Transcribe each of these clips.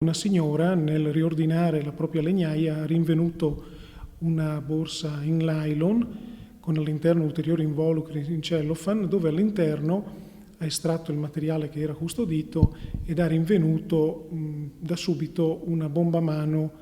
Una signora, nel riordinare la propria legnaia, ha rinvenuto una borsa in nylon con all'interno ulteriori involucri in cellophane, dove all'interno ha estratto il materiale che era custodito ed ha rinvenuto da subito una bomba a mano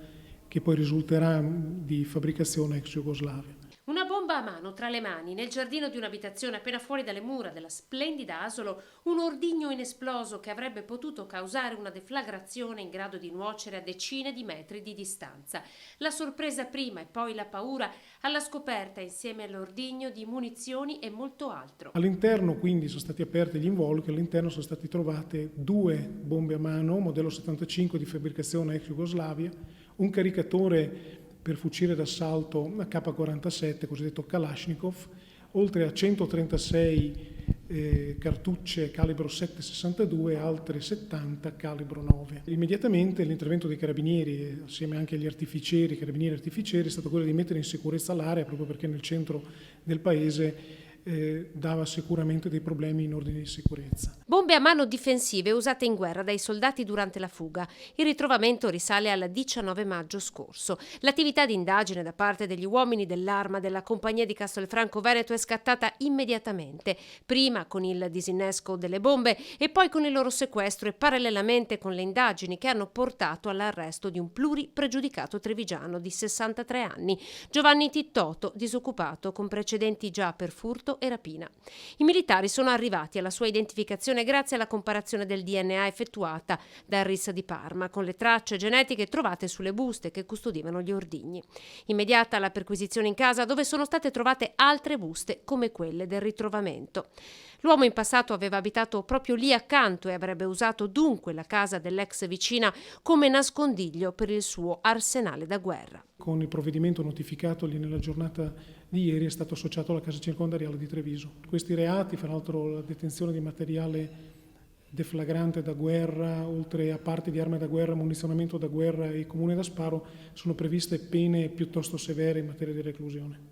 che poi risulterà di fabbricazione ex Jugoslavia. Una bomba a mano tra le mani nel giardino di un'abitazione appena fuori dalle mura della splendida Asolo, un ordigno inesploso che avrebbe potuto causare una deflagrazione in grado di nuocere a decine di metri di distanza. La sorpresa prima e poi la paura alla scoperta insieme all'ordigno di munizioni e molto altro. All'interno quindi sono stati aperti gli involucri, all'interno sono state trovate 2 bombe a mano, modello 75 di fabbricazione ex Jugoslavia, un caricatore per fucile d'assalto AK-47, cosiddetto Kalashnikov, oltre a 136 cartucce calibro 7,62 e altre 70 calibro 9. Immediatamente l'intervento dei carabinieri, assieme anche agli artificieri, carabinieri artificieri, è stato quello di mettere in sicurezza l'area, proprio perché nel centro del paese dava sicuramente dei problemi in ordine di sicurezza. Bombe a mano difensive usate in guerra dai soldati durante la fuga. Il ritrovamento risale al 19 maggio scorso. L'attività di indagine da parte degli uomini dell'arma della compagnia di Castelfranco Veneto è scattata immediatamente, prima con il disinnesco delle bombe e poi con il loro sequestro e parallelamente con le indagini che hanno portato all'arresto di un pluripregiudicato trevigiano di 63 anni, Giovanni Tittoto, disoccupato con precedenti già per furto e rapina. I militari sono arrivati alla sua identificazione grazie alla comparazione del DNA effettuata dal RIS di Parma con le tracce genetiche trovate sulle buste che custodivano gli ordigni. Immediata la perquisizione in casa, dove sono state trovate altre buste come quelle del ritrovamento. L'uomo in passato aveva abitato proprio lì accanto e avrebbe usato dunque la casa dell'ex vicina come nascondiglio per il suo arsenale da guerra. Con il provvedimento notificatogli nella giornata di ieri è stato associato alla casa circondariale di Treviso. Questi reati, fra l'altro la detenzione di materiale deflagrante da guerra, oltre a parti di armi da guerra, munizionamento da guerra e comune da sparo, sono previste pene piuttosto severe in materia di reclusione.